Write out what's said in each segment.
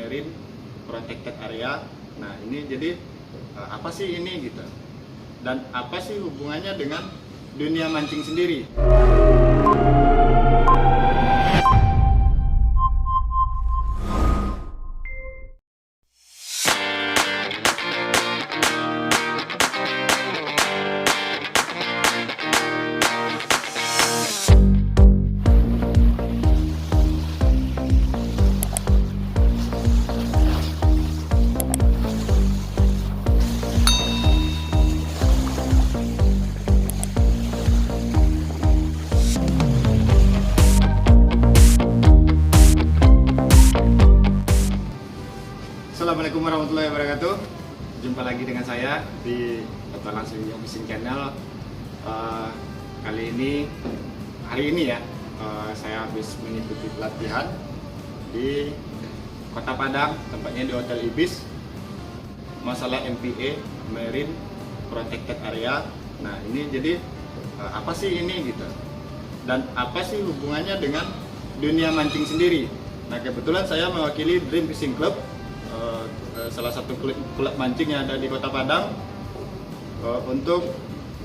Marine Protected Area. Nah ini jadi apa sih ini gitu, dan apa sih hubungannya dengan dunia mancing sendiri? Assalamualaikum warahmatullahi wabarakatuh. Jumpa lagi dengan saya di Petualang Seliwinyo Fishing Channel. Hari ini ya, saya habis mengikuti pelatihan di Kota Padang, tempatnya di Hotel Ibis, masalah MPA Marine Protected Area. Nah ini jadi apa sih ini gitu, dan apa sih hubungannya dengan dunia mancing sendiri? Nah kebetulan saya mewakili Dream Fishing Club, salah satu klub mancing yang ada di Kota Padang, untuk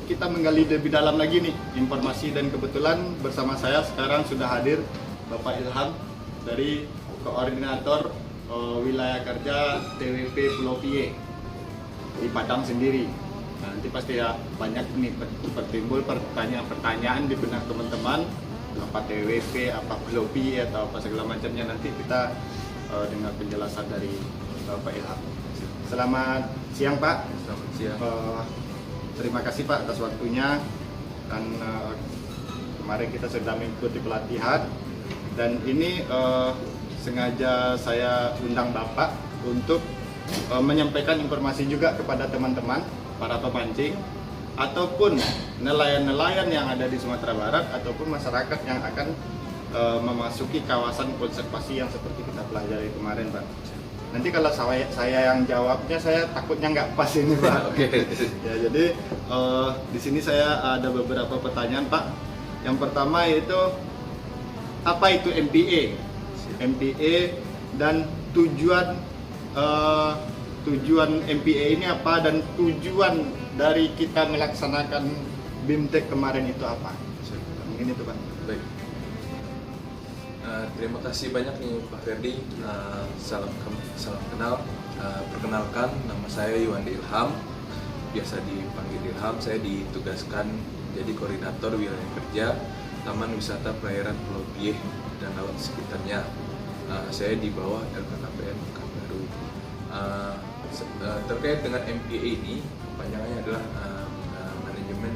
kita menggali lebih dalam lagi nih informasi. Dan kebetulan bersama saya sekarang sudah hadir Bapak Ilham dari koordinator wilayah kerja TWP Pulau Pie di Padang sendiri. Nah, nanti pasti ya banyak nih bertimbul pertanyaan di benak teman-teman, apa TWP, apa Pulau Pie atau apa segala macamnya. Nanti kita dengar penjelasan dari Bapak Ilham. Selamat siang Pak. Selamat siang. Terima kasih Pak atas waktunya. Dan kemarin kita sudah mengikuti pelatihan, dan ini sengaja saya undang Bapak untuk menyampaikan informasi juga kepada teman-teman para pemancing ataupun nelayan-nelayan yang ada di Sumatera Barat ataupun masyarakat yang akan memasuki kawasan konservasi yang seperti kita pelajari kemarin Pak. Nanti kalau saya yang jawabnya, saya takutnya nggak pas ini Pak. Oke. Ya, jadi di sini saya ada beberapa pertanyaan Pak. Yang pertama yaitu apa itu MPA? MPA dan tujuan MPA ini apa, dan tujuan dari kita melaksanakan BIMTEK kemarin itu apa? Mungkin itu Pak. Baik. Terima kasih banyak nih Pak Ferdi. Salam kenal. Perkenalkan, nama saya Yuwandi Ilham, biasa dipanggil Ilham. Saya ditugaskan jadi koordinator wilayah kerja Taman Wisata Perairan Pulau Pie dan laut sekitarnya. Saya di bawah LKKPN Pekanbaru. Terkait dengan MPA ini, panjangnya adalah Manajemen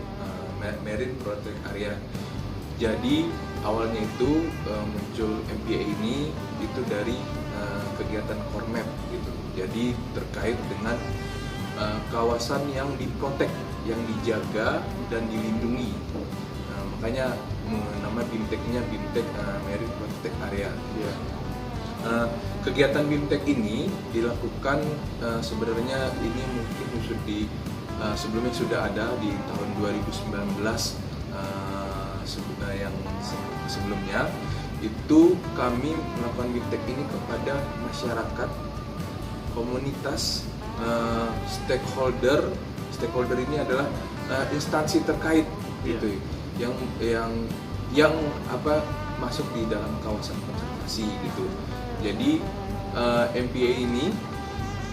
Marine Protected Area. Jadi awalnya itu muncul MPA ini itu dari kegiatan Kormap gitu. Jadi terkait dengan kawasan yang diprotek, yang dijaga dan dilindungi. Makanya nama BIMTEK-nya BIMTEK Marine Protected Area. Ya. Kegiatan BIMTEK ini dilakukan sebenarnya ini mungkin sebelumnya sudah ada di tahun 2019. Yang sebelumnya itu kami melakukan BIMTEK ini kepada masyarakat, komunitas, stakeholder ini adalah instansi terkait gitu, yang masuk di dalam kawasan konservasi gitu. Jadi MPA ini,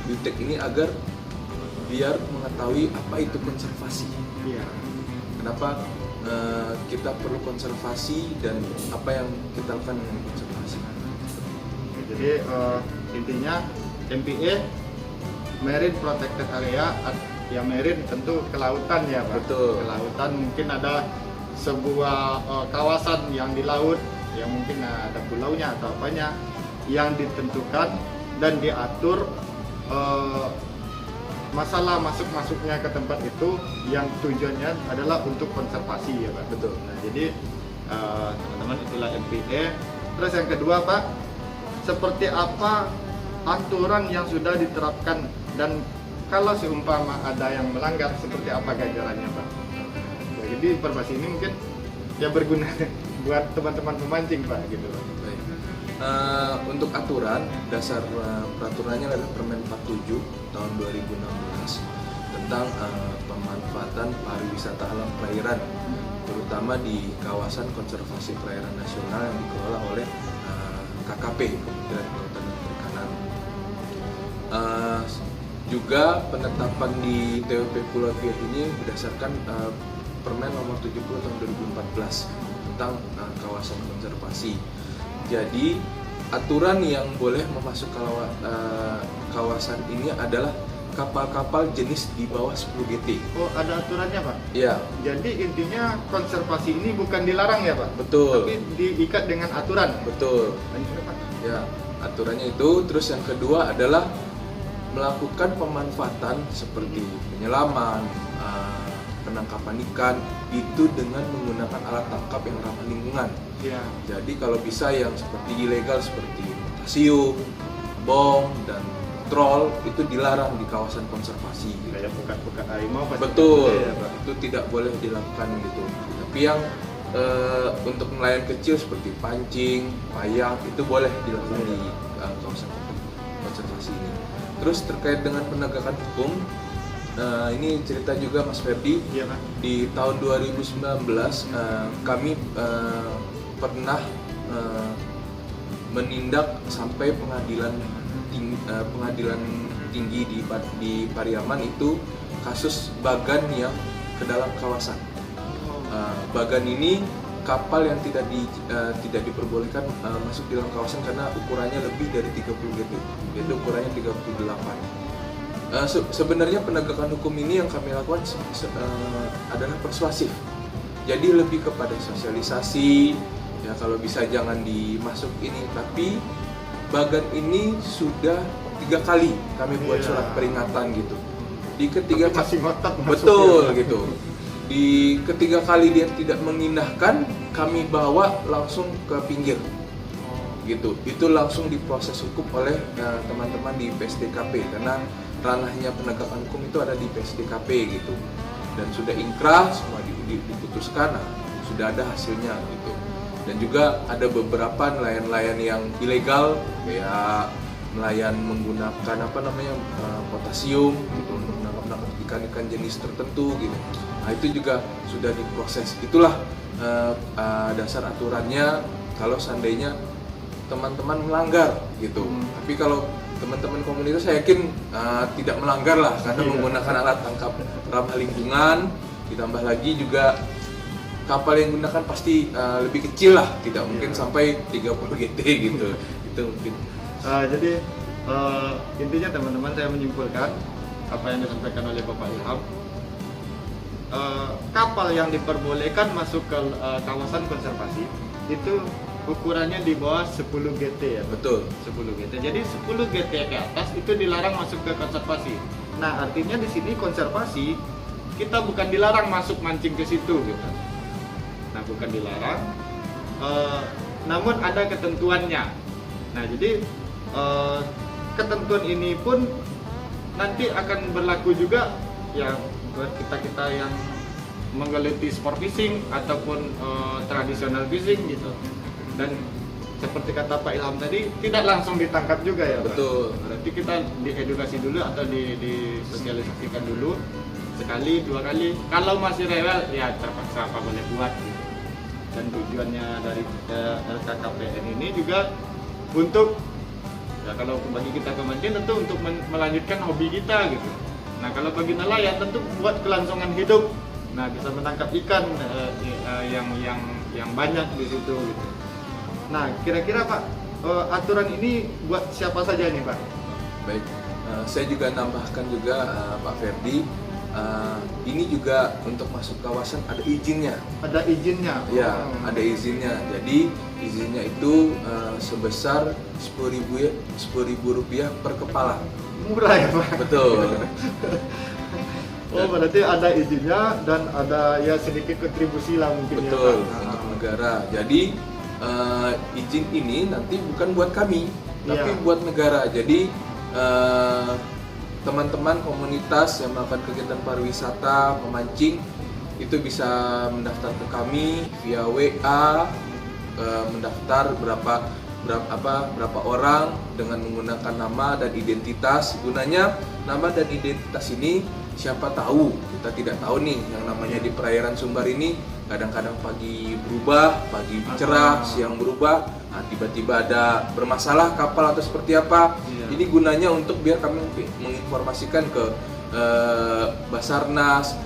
BIMTEK ini agar biar mengetahui apa itu konservasi. Iya. Kenapa kita perlu konservasi dan apa yang kita lakukan dengan konservasi. Jadi intinya MPA Marine Protected Area, ya marine tentu kelautan ya Pak. Betul. Kelautan, mungkin ada sebuah kawasan yang di laut, yang mungkin ada pulaunya atau apanya, yang ditentukan dan diatur masalah masuknya ke tempat itu yang tujuannya adalah untuk konservasi ya Pak. Betul. Nah, jadi teman-teman, itulah MPA. Terus yang kedua Pak, seperti apa aturan yang sudah diterapkan, dan kalau seumpama ada yang melanggar, seperti apa ganjarannya Pak? Ya, jadi informasi ini mungkin ya berguna buat teman-teman pemancing Pak gitu. Baik. Untuk aturan, dasar peraturannya adalah Permen 47 tahun 2016 tentang pemanfaatan pariwisata alam perairan, terutama di kawasan konservasi perairan nasional yang dikelola oleh KKP, Kementerian Kelautan dan Perikanan. Juga penetapan di TWP Pulau Biak ini berdasarkan Permen nomor 70 tahun 2014 tentang kawasan konservasi. Jadi aturan yang boleh memasuk kawasan ini adalah kapal-kapal jenis di bawah 10 GT. Oh, ada aturannya, Pak? Ya, Jadi intinya konservasi ini bukan dilarang ya, Pak? betul. Tapi diikat dengan aturan. Betul. Lanjut, Pak. Ya, aturannya itu. Terus yang kedua adalah melakukan pemanfaatan seperti penyelaman, penangkapan ikan itu dengan menggunakan alat tangkap yang ramah lingkungan. Iya. Jadi kalau bisa yang seperti ilegal seperti potasium, bom, dan troll itu dilarang di kawasan konservasi. Kayak pekat-pekat harimau pasti Betul, boleh ya, Pak? itu tidak boleh dilakukan gitu. Tapi yang untuk nelayan kecil seperti pancing, payak itu boleh dilakukan di kawasan konservasi ini. Terus terkait dengan penegakan hukum, ini cerita juga Mas Ferdi. Iya, Pak. Di tahun 2019 kami pernah menindak sampai pengadilan tinggi di Pariaman itu kasus bagan yang ke dalam kawasan. Bagan ini kapal yang tidak diperbolehkan masuk di dalam kawasan karena ukurannya lebih dari 30 GT, yaitu ukurannya 38. Sebenarnya penegakan hukum ini yang kami lakukan adalah persuasif. Jadi lebih kepada sosialisasi, ya kalau bisa jangan dimasuk ini. Tapi bagan ini sudah 3 kali kami buat Iya. surat peringatan gitu. Di ketiga Tapi masih ngotot masuk betul ya, Pak. gitu. Di ketiga kali dia tidak mengindahkan, kami bawa langsung ke pinggir. Gitu. Itu langsung diproses hukum oleh teman-teman di PSDKP karena ranahnya penegakan hukum itu ada di PSDKP gitu. Dan sudah inkrah, semua diputuskan, sudah ada hasilnya gitu. Dan juga ada beberapa nelayan-nelayan yang ilegal, kayak nelayan menggunakan potasium gitu untuk menangkap ikan-ikan jenis tertentu gitu. Nah itu juga sudah diproses. Itulah dasar aturannya kalau seandainya teman-teman melanggar gitu. Tapi kalau teman-teman komunitas saya yakin tidak melanggar lah karena Iya. menggunakan alat tangkap ramah lingkungan, ditambah lagi juga kapal yang digunakan pasti lebih kecil lah, tidak mungkin Iya. sampai 30 GT gitu. Itu mungkin. Jadi intinya teman-teman, saya menyimpulkan apa yang disampaikan oleh Bapak Ilham. Kapal yang diperbolehkan masuk ke kawasan konservasi itu ukurannya di bawah 10 GT ya, Pak? Betul. 10 GT. Jadi 10 GT ke atas itu dilarang masuk ke konservasi. Nah, artinya di sini konservasi kita bukan dilarang masuk mancing ke situ gitu. Nah, bukan dilarang, namun ada ketentuannya. Nah, jadi ketentuan ini pun nanti akan berlaku juga ya buat kita yang menggeluti sport fishing ataupun tradisional fishing gitu. Dan seperti kata Pak Ilham tadi, tidak langsung ditangkap juga ya, Pak? Betul. Berarti kita diedukasi dulu atau disosialisasikan dulu sekali, 2 kali. Kalau masih rewel, ya terpaksa apa boleh buat gitu. Dan tujuannya dari LKKPN ini juga untuk ya kalau bagi kita pemancing tentu untuk melanjutkan hobi kita gitu. Nah kalau bagi nelayan tentu buat kelangsungan hidup. Nah bisa menangkap ikan yang banyak di situ gitu. Nah kira-kira Pak, aturan ini buat siapa saja nih Pak? Baik, saya juga nambahkan juga Pak Ferdi, ini juga untuk masuk kawasan ada izinnya. Ada izinnya? Ya, ada izinnya. Jadi izinnya itu sebesar Rp10.000 per kepala. Murah ya Pak? Betul. Oh berarti ada izinnya dan ada ya sedikit kontribusi lah mungkin Betul, ya Pak? untuk negara. Jadi izin ini nanti bukan buat kami, tapi Iya. buat negara. Jadi teman-teman komunitas yang melakukan kegiatan pariwisata, memancing, itu bisa mendaftar ke kami via WA, mendaftar berapa berapa orang dengan menggunakan nama dan identitas. Gunanya nama dan identitas ini siapa tahu, kita tidak tahu nih yang namanya di perairan Sumbar ini kadang-kadang pagi berubah, pagi cerah, siang berubah, nah, tiba-tiba ada bermasalah kapal atau seperti apa. Ini gunanya untuk biar kami menginformasikan ke Basarnas,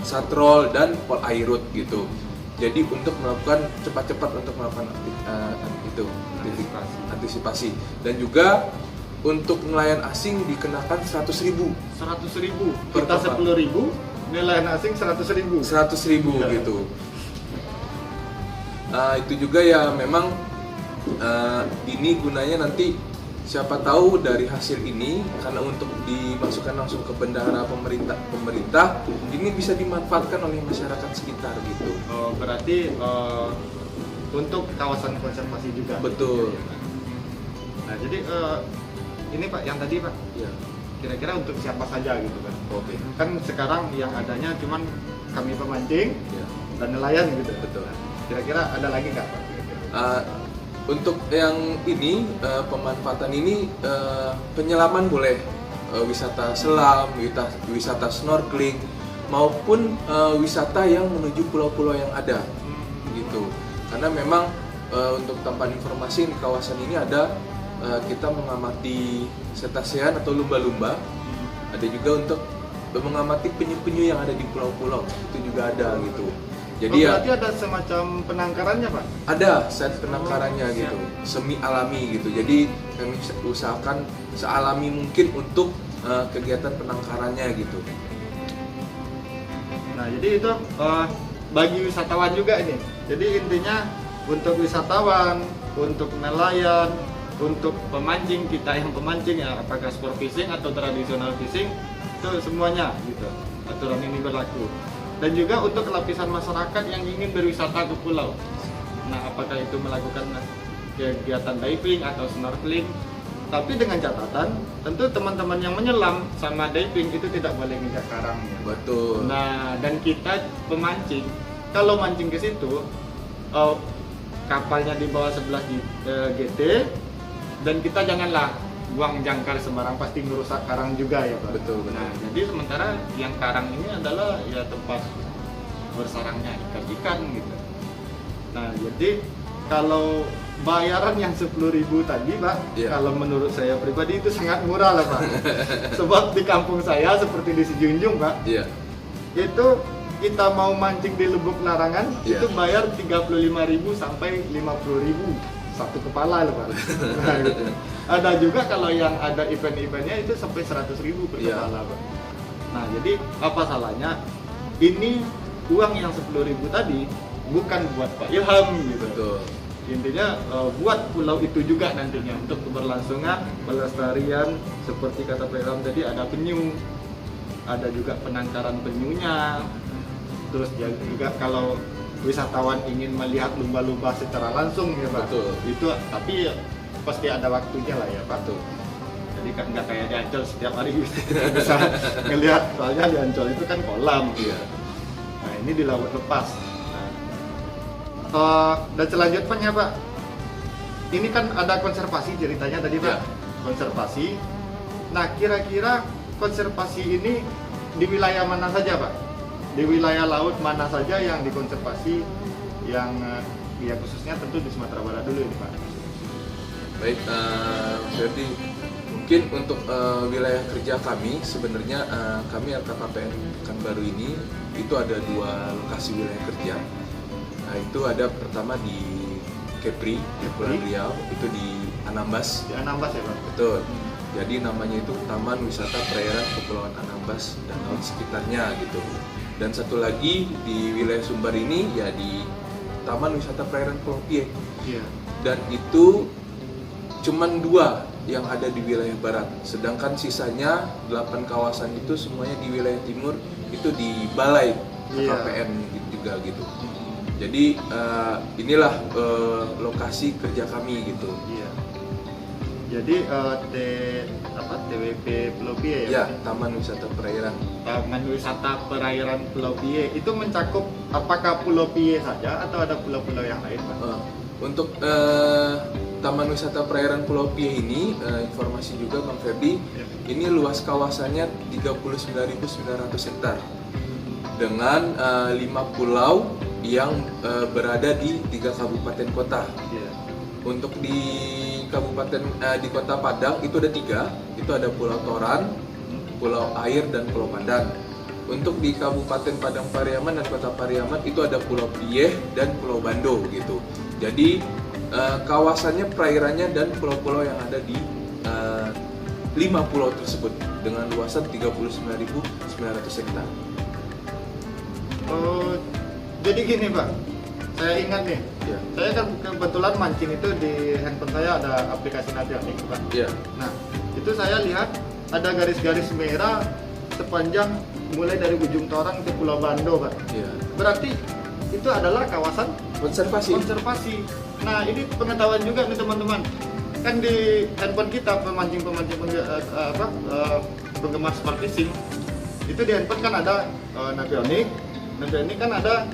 Satrol dan Polairut gitu. Jadi untuk melakukan cepat-cepat untuk melakukan antisipasi. Dan juga untuk nelayan asing dikenakan 100.000. 100.000. Per Kita kapal. 10.000, nelayan asing 100.000. 100.000 gitu. Itu juga ya memang ini gunanya nanti siapa tahu dari hasil ini, karena untuk dimasukkan langsung ke bendahara pemerintah ini bisa dimanfaatkan oleh masyarakat sekitar gitu. Berarti untuk kawasan konservasi juga. Betul. Nah, jadi ini Pak, yang tadi Pak, Ya. kira-kira untuk siapa saja gitu kan? Oke. Kan sekarang yang adanya cuman kami pemancing Ya. dan nelayan gitu. Betul. Kira-kira ada lagi nggak Pak? Untuk yang ini pemanfaatan ini penyelaman boleh, wisata selam, wisata snorkeling maupun wisata yang menuju pulau-pulau yang ada gitu. Karena memang untuk tambahan informasi di kawasan ini ada kita mengamati cetacean atau lumba-lumba. Ada juga untuk mengamati penyu-penyu yang ada di pulau-pulau, itu juga ada gitu. Jadi berarti ada semacam penangkarannya Pak? ada set penangkarannya gitu, semi alami gitu. Jadi kami usahakan sealami mungkin untuk kegiatan penangkarannya gitu. Nah, jadi itu bagi wisatawan juga ini. Jadi intinya untuk wisatawan, untuk nelayan, untuk pemancing, kita yang pemancing ya, apakah sport fishing atau tradisional fishing, itu semuanya gitu. Aturan ini berlaku. Dan juga untuk lapisan masyarakat yang ingin berwisata ke pulau. Nah, apakah itu melakukan kegiatan diving atau snorkeling, tapi dengan catatan tentu teman-teman yang menyelam sama diving itu tidak boleh nginjak karang ya. Betul. Nah, dan kita pemancing kalau mancing ke situ kapalnya di bawah 11 GT, dan kita janganlah buang jangkar sembarang, pasti merusak karang juga ya Pak. Betul, betul. Nah, jadi sementara yang karang ini adalah ya tempat bersarangnya ikan-ikan gitu. Nah, jadi kalau bayaran yang 10.000 tadi Pak, Iya. kalau menurut saya pribadi itu sangat murah lah Pak. Sebab di kampung saya seperti di Sijunjung Pak, Iya. itu kita mau mancing di Lubuk Larangan, Iya. itu bayar 35.000 sampai 50.000 satu kepala loh Pak. Nah, gitu. Ada juga kalau yang ada event-eventnya itu sampai 100.000 per Iya. kepala Pak. Nah, jadi apa salahnya ini uang yang 10.000 tadi bukan buat Pak Ilham gitu. Betul. Intinya buat pulau itu juga nantinya untuk keberlangsungan pelestarian, seperti kata Pak Ilham tadi, ada penyu, ada juga penangkaran penyunya. Terus juga kalau wisatawan ingin melihat lumba-lumba secara langsung ya Pak. Betul. Itu tapi ya, pasti ada waktunya lah ya Pak. Betul. Jadi kan nggak kayak di Ancol setiap hari bisa ngelihat, soalnya di Ancol itu kan kolam. Iya. Nah, ini di laut lepas. Dan selanjutnya Pak, ini kan ada konservasi ceritanya tadi Pak. Ya. Konservasi. Nah, kira-kira konservasi ini di wilayah mana saja Pak? Di wilayah laut mana saja yang dikonservasi, yang ya khususnya tentu di Sumatera Barat dulu ini Pak. Baik, jadi mungkin untuk wilayah kerja kami sebenarnya kami LKKPN Pekanbaru ini itu ada 2 lokasi wilayah kerja. Nah, itu ada pertama di Kepri, Kepulauan Riau, itu di Anambas. Di Anambas ya Pak. Betul. Jadi namanya itu Taman Wisata Perairan Kepulauan Anambas dan laut sekitarnya gitu. Dan satu lagi di wilayah Sumbar ini ya di Taman Wisata Perairan Pulau Pie. Iya. Dan itu cuman 2 yang ada di wilayah barat. Sedangkan sisanya 8 kawasan itu semuanya di wilayah timur, itu di balai KKPN juga gitu. Jadi inilah lokasi kerja kami gitu. Iya. Jadi TWP Pulau Pie Ya, ya? Taman Wisata Perairan. Taman Wisata Perairan Pulau Pie itu mencakup apakah Pulau Pie saja atau ada pulau-pulau yang lain Pak? Untuk Taman Wisata Perairan Pulau Pie ini, informasi juga Bang Ferdi, ini luas kawasannya 39.900 hektar dengan 5 pulau yang berada di 3 kabupaten kota. Untuk di di Kota Padang itu ada 3, itu ada Pulau Toran, Pulau Air, dan Pulau Pandan. Untuk di Kabupaten Padang Pariaman dan Kota Pariaman itu ada Pulau Pieh dan Pulau Bando gitu. Jadi kawasannya, perairannya dan pulau-pulau yang ada di 5 pulau tersebut dengan luasan 39.900 hektar. Oh, jadi gini Pak, saya ingat nih, Ya. saya kan kebetulan mancing itu di handphone saya ada aplikasi Navionic Pak. Ya. Nah, itu saya lihat ada garis-garis merah sepanjang mulai dari ujung Torang ke Pulau Bando Pak. Ya. Berarti itu adalah kawasan Konservasi. Nah, ini pengetahuan juga nih teman-teman. Kan di handphone kita pemancing-pemancing penggemar sport fishing itu di handphone kan ada Navionic. Navionic kan ada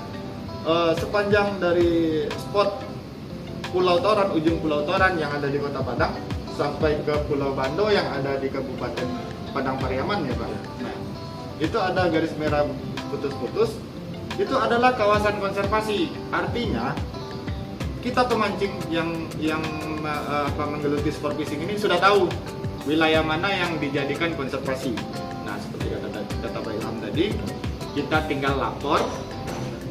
sepanjang dari spot Pulau Toran, ujung Pulau Toran yang ada di Kota Padang sampai ke Pulau Bando yang ada di Kabupaten Padang Pariaman ya Pak. Nah, itu ada garis merah putus-putus. Itu adalah kawasan konservasi. Artinya kita pemancing yang menggeluti sport fishing ini sudah tahu wilayah mana yang dijadikan konservasi. Nah, seperti kata Pak Ilham tadi, kita tinggal lapor,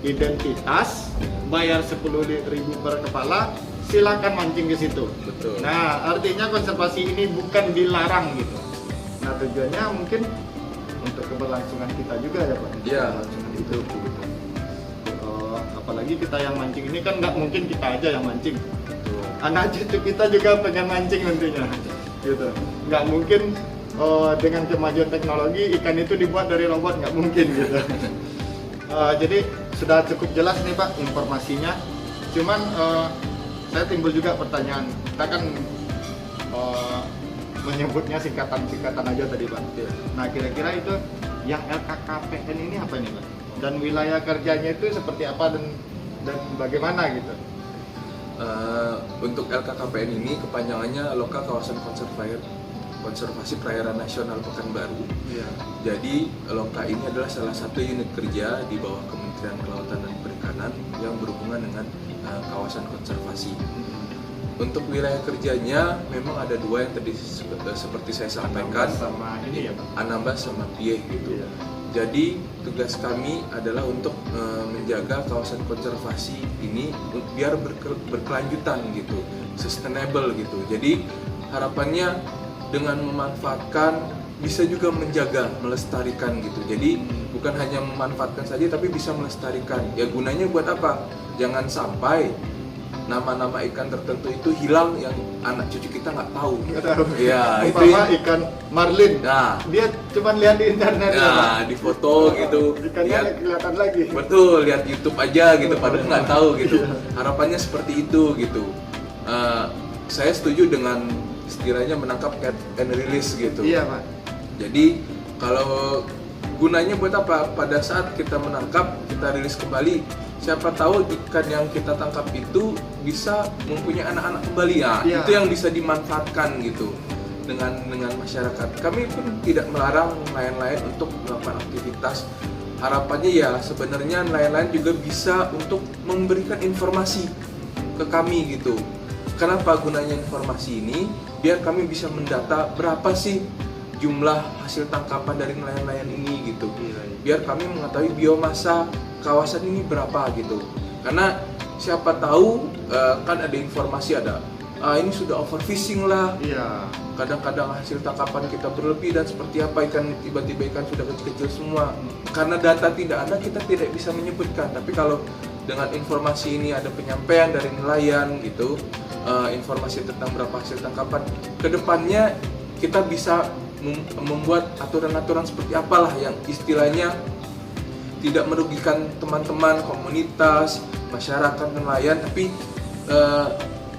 identitas, bayar 10.000 per kepala, silakan mancing ke situ. Betul. Nah, artinya konservasi ini bukan dilarang gitu. Nah, tujuannya mungkin untuk keberlangsungan kita juga ya Pak. Iya. Keberlangsungan hidup gitu. Apalagi kita yang mancing ini kan nggak mungkin kita aja yang mancing. Betul. Anak cucu kita juga pengen mancing nantinya, gitu. Nggak mungkin dengan kemajuan teknologi ikan itu dibuat dari robot, nggak mungkin gitu. Jadi sudah cukup jelas nih Pak informasinya. Cuman saya timbul juga pertanyaan. Kita kan menyebutnya singkatan-singkatan aja tadi Pak. Nah, kira-kira itu yang LKKPN ini apa nih Pak? Dan wilayah kerjanya itu seperti apa dan bagaimana gitu? Untuk LKKPN ini kepanjangannya Loka Kawasan Konservasi Perairan Nasional Pekanbaru. Iya. Jadi Loka ini adalah salah satu unit kerja di bawah Kementerian Kelautan dan Perikanan yang berhubungan dengan kawasan konservasi. Untuk wilayah kerjanya memang ada 2 yang tadi seperti saya sampaikan, Anambas sama ini ya Pak. Anambas sama Pieh gitu. Iya. Jadi tugas kami adalah untuk menjaga kawasan konservasi ini biar berkelanjutan gitu, sustainable gitu. Jadi harapannya dengan memanfaatkan bisa juga menjaga, melestarikan gitu. Jadi bukan hanya memanfaatkan saja tapi bisa melestarikan. Ya gunanya buat apa? Jangan sampai nama-nama ikan tertentu itu hilang yang anak cucu kita nggak tahu. Ya, itu Umpama ikan marlin. Nah, Dia cuma lihat di internet. nah di foto gitu. Ikannya Lihat, nggak kelihatan lagi. betul, lihat YouTube aja gitu, padahal nggak tahu gitu. Harapannya seperti itu gitu. Saya setuju dengan istilahnya menangkap catch and release gitu. Iya Pak. Jadi kalau gunanya buat apa? Pada saat kita menangkap, kita rilis kembali. Siapa tahu ikan yang kita tangkap itu bisa mempunyai anak-anak kembali ya. Iya. Itu yang bisa dimanfaatkan gitu dengan masyarakat. Kami pun tidak melarang nelayan-nelayan untuk melakukan aktivitas. Harapannya ya sebenarnya nelayan-nelayan juga bisa untuk memberikan informasi ke kami gitu. Kenapa gunanya informasi ini? Biar kami bisa mendata berapa sih jumlah hasil tangkapan dari nelayan-nelayan ini gitu. Biar kami mengetahui biomasa kawasan ini berapa gitu. Karena siapa tahu kan ada informasi ini sudah overfishing lah. Iya. Kadang-kadang hasil tangkapan kita berlebih dan seperti apa ikan tiba-tiba ikan sudah kecil-kecil semua. Karena data tidak ada kita tidak bisa menyebutkan. Tapi kalau dengan informasi ini ada penyampaian dari nelayan gitu, informasi tentang berapa hasil tangkapan, kedepannya kita bisa membuat aturan-aturan seperti apalah yang istilahnya tidak merugikan teman-teman, komunitas, masyarakat, nelayan, tapi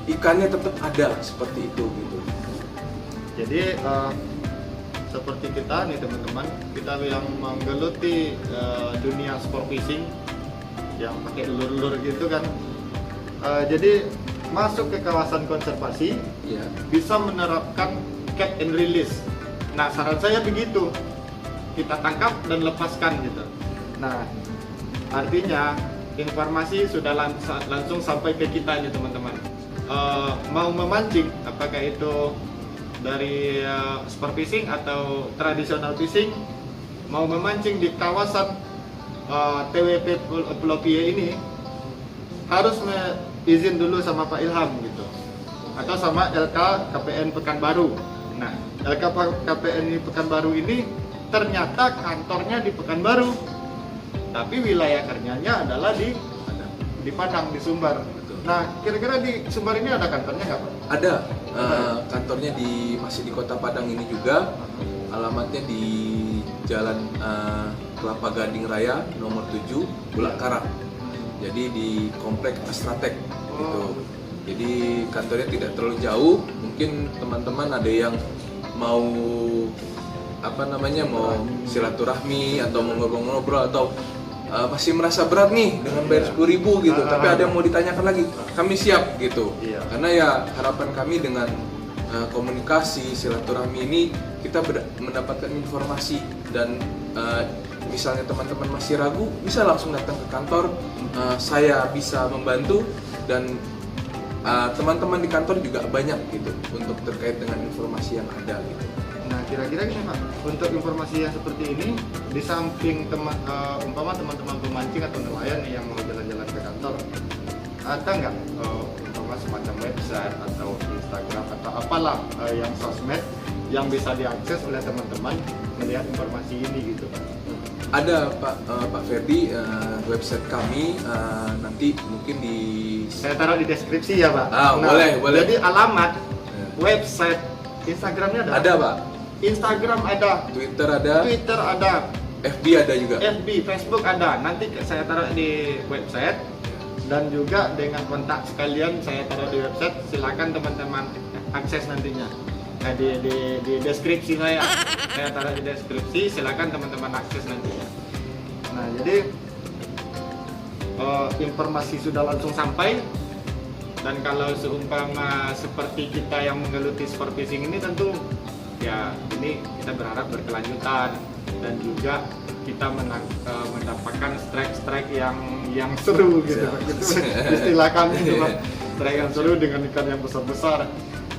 ikannya tetap ada seperti itu gitu. Jadi seperti kita nih teman-teman, kita yang menggeluti dunia sport fishing yang pakai lure-lure gitu kan. Jadi masuk ke kawasan konservasi Iya. bisa menerapkan catch and release. Nah, saran saya begitu, kita tangkap dan lepaskan gitu. Nah, artinya informasi sudah langsung sampai ke kita nih teman-teman. Mau memancing, apakah itu dari sport fishing atau tradisional fishing, mau memancing di kawasan TWP Pulau Pie ini harus izin dulu sama Pak Ilham gitu, atau sama LK KPN Pekanbaru. Nah, LK KPN Pekanbaru ini ternyata kantornya di Pekanbaru, tapi wilayah kerjanya adalah di Padang, di Sumbar. Betul. Nah, kira-kira di Sumbar ini ada kantornya nggak Pak? Ada, kantornya masih di Kota Padang ini juga. Alamatnya di Jalan Kelapa Gading Raya nomor 7 Bulak Karang. Jadi di Komplek Astratek gitu. Jadi kantornya tidak terlalu jauh. Mungkin teman-teman ada yang mau mau silaturahmi atau mau ngobrol-ngobrol atau masih merasa berat nih dengan bayar 10.000 gitu, tapi ada yang mau ditanyakan lagi, kami siap gitu. Karena ya harapan kami dengan komunikasi silaturahmi ini kita mendapatkan informasi dan misalnya teman-teman masih ragu bisa langsung datang ke kantor, saya bisa membantu dan teman-teman di kantor juga banyak gitu untuk terkait dengan informasi yang ada gitu. Nah, kira-kira gini Pak, untuk informasi yang seperti ini, di samping umpama teman-teman pemancing atau nelayan yang mau jalan-jalan ke kantor, ada nggak umpama semacam website atau Instagram atau apalah yang sosmed yang bisa diakses oleh teman-teman melihat informasi ini gitu Pak? Ada Pak Ferdi, website kami nanti mungkin saya taruh di deskripsi ya Pak. Boleh. Jadi alamat website Instagramnya ada? Ada Pak. Instagram ada, Twitter ada, FB ada juga. FB, Facebook ada. Nanti saya taruh di website dan juga dengan kontak sekalian saya taruh di website. Silakan teman-teman akses nantinya. Nah, di deskripsi saya taruh di deskripsi. Silakan teman-teman akses nantinya. Nah, jadi informasi sudah langsung sampai. Dan kalau seumpama seperti kita yang menggeluti sport fishing ini, tentu ya ini kita berharap berkelanjutan dan juga kita mendapatkan strike yang seru gitu. Itu istilah kami itu, strike yang seru dengan ikan yang besar-besar.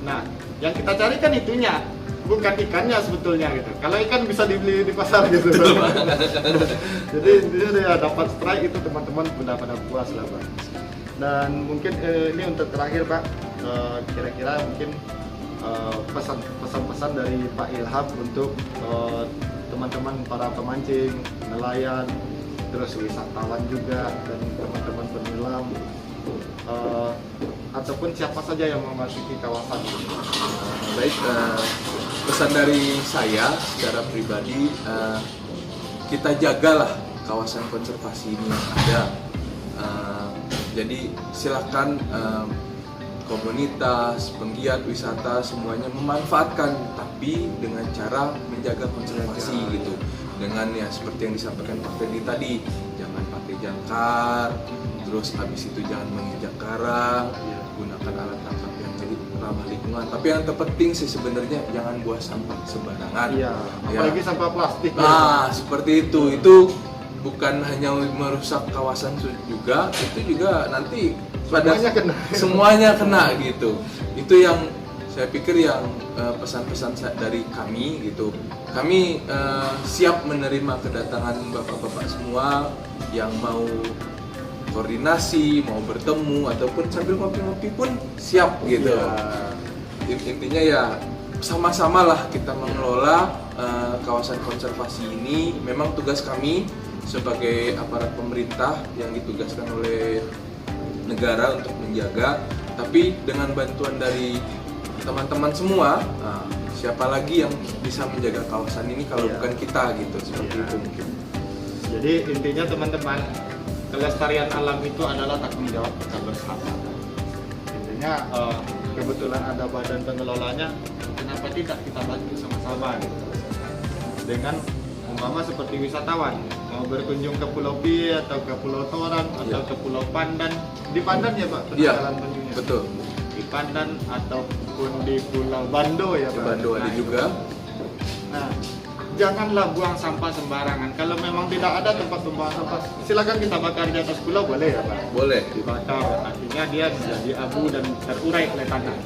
Nah, yang kita cari kan itunya, bukan ikannya sebetulnya gitu. Kalau ikan bisa dibeli di pasar gitu. Jadi ya dapat strike itu teman-teman udah pada puas lah Pak. Dan mungkin ini untuk terakhir Pak, kira-kira mungkin pesan-pesan dari Pak Ilham untuk teman-teman para pemancing, nelayan, terus wisatawan juga dan teman-teman penyelam, ataupun siapa saja yang memasuki kawasan. Baik, pesan dari saya secara pribadi, kita jagalah kawasan konservasi ini yang ada. Jadi silakan komunitas, penggiat wisata semuanya memanfaatkan, tapi dengan cara menjaga konservasi gitu. Dengan ya seperti yang disampaikan Pak Ferdi tadi, jangan pakai jangkar, terus habis itu jangan menginjak karang, gunakan alat tangkap yang jadi ramah lingkungan. Tapi yang terpenting sih sebenarnya jangan buang sampah sembarangan. Iya, apalagi sampah plastik. Seperti itu. Itu bukan hanya merusak kawasan juga, itu juga nanti semuanya kena gitu. Itu yang saya pikir yang pesan-pesan dari kami gitu. Kami siap menerima kedatangan bapak-bapak semua yang mau koordinasi, mau bertemu ataupun sambil ngopi-ngopi pun siap gitu. Intinya ya sama-sama lah kita mengelola kawasan konservasi ini. Memang tugas kami sebagai aparat pemerintah yang ditugaskan oleh negara untuk menjaga, tapi dengan bantuan dari teman-teman semua, siapa lagi yang bisa menjaga kawasan ini kalau bukan kita gitu, seperti itu mungkin. Jadi intinya teman-teman, kelestarian alam itu adalah tanggung jawab kita bersama. Intinya kebetulan ada badan pengelolanya, kenapa tidak kita bantu sama-sama gitu. Dengan umpama seperti wisatawan, mau berkunjung ke Pulau Pi atau ke Pulau Torang atau ke Pulau Pandan, di Pandan ya Pak, Iya, penanggalan penjunya. betul. Di Pandan ataupun di Pulau Bando ya Di Pak. Bando ada Nah, juga. Nah, janganlah buang sampah sembarangan. Kalau memang tidak ada tempat pembuangan sampah, silakan kita bakar di atas pulau, boleh ya Pak? Boleh. Dibakar, artinya dia menjadi abu dan terurai oleh tanah.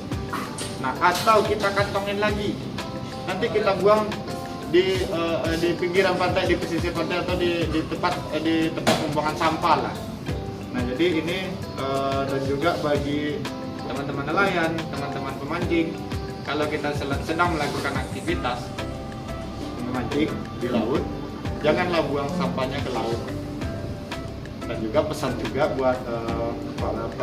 Nah, atau kita kantongin lagi, nanti kita buang di pinggiran pantai, di pesisir pantai atau di tempat pembuangan sampah lah. Nah, jadi ini dan juga bagi teman-teman nelayan, teman-teman pemancing, kalau kita sedang melakukan aktivitas memancing di laut, janganlah buang sampahnya ke laut. Dan juga pesan juga buat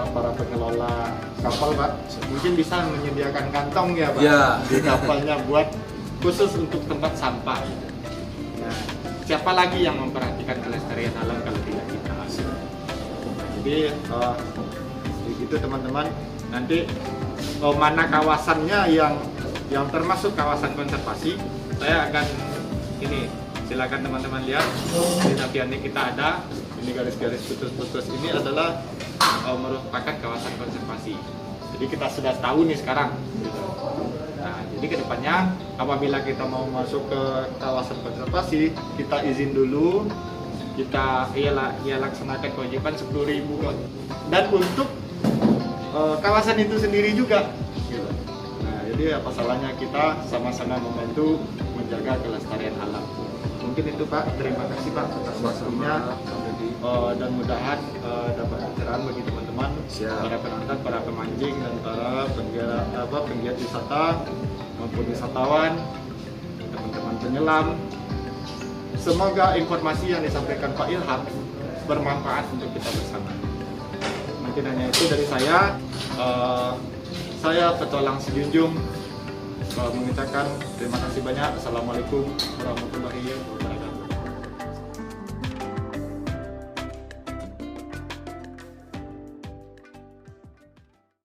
para pengelola kapal Pak, mungkin bisa menyediakan kantong ya Pak Ya. di kapalnya buat khusus untuk tempat sampah. Nah, siapa lagi yang memperhatikan kelestarian alam kalau tidak kita? Jadi begitu teman-teman, nanti mana kawasannya yang termasuk kawasan konservasi, saya akan ini, silakan teman-teman lihat di naviannya kita ada. Ini garis-garis putus-putus ini adalah merupakan kawasan konservasi. Jadi kita sudah tahu nih sekarang. Nah, jadi kedepannya apabila kita mau masuk ke kawasan konservasi, kita izin dulu, kita laksanakan kewajiban 10.000 kok. Dan untuk kawasan itu sendiri juga. Nah, jadi apa salahnya kita sama-sama membantu menjaga kelestarian alam. Mungkin itu Pak, terima kasih Pak atas waktunya. Dan mudahan dapat pencerahan bagi teman-teman, para penonton, para pemancing dan para penggiat wisata maupun wisatawan, teman-teman penyelam. Semoga informasi yang disampaikan Pak Ilham bermanfaat untuk kita bersama. Mungkin hanya itu dari saya. Saya Petualang Sejunjung mengucapkan terima kasih banyak. Assalamualaikum warahmatullahi wabarakatuh.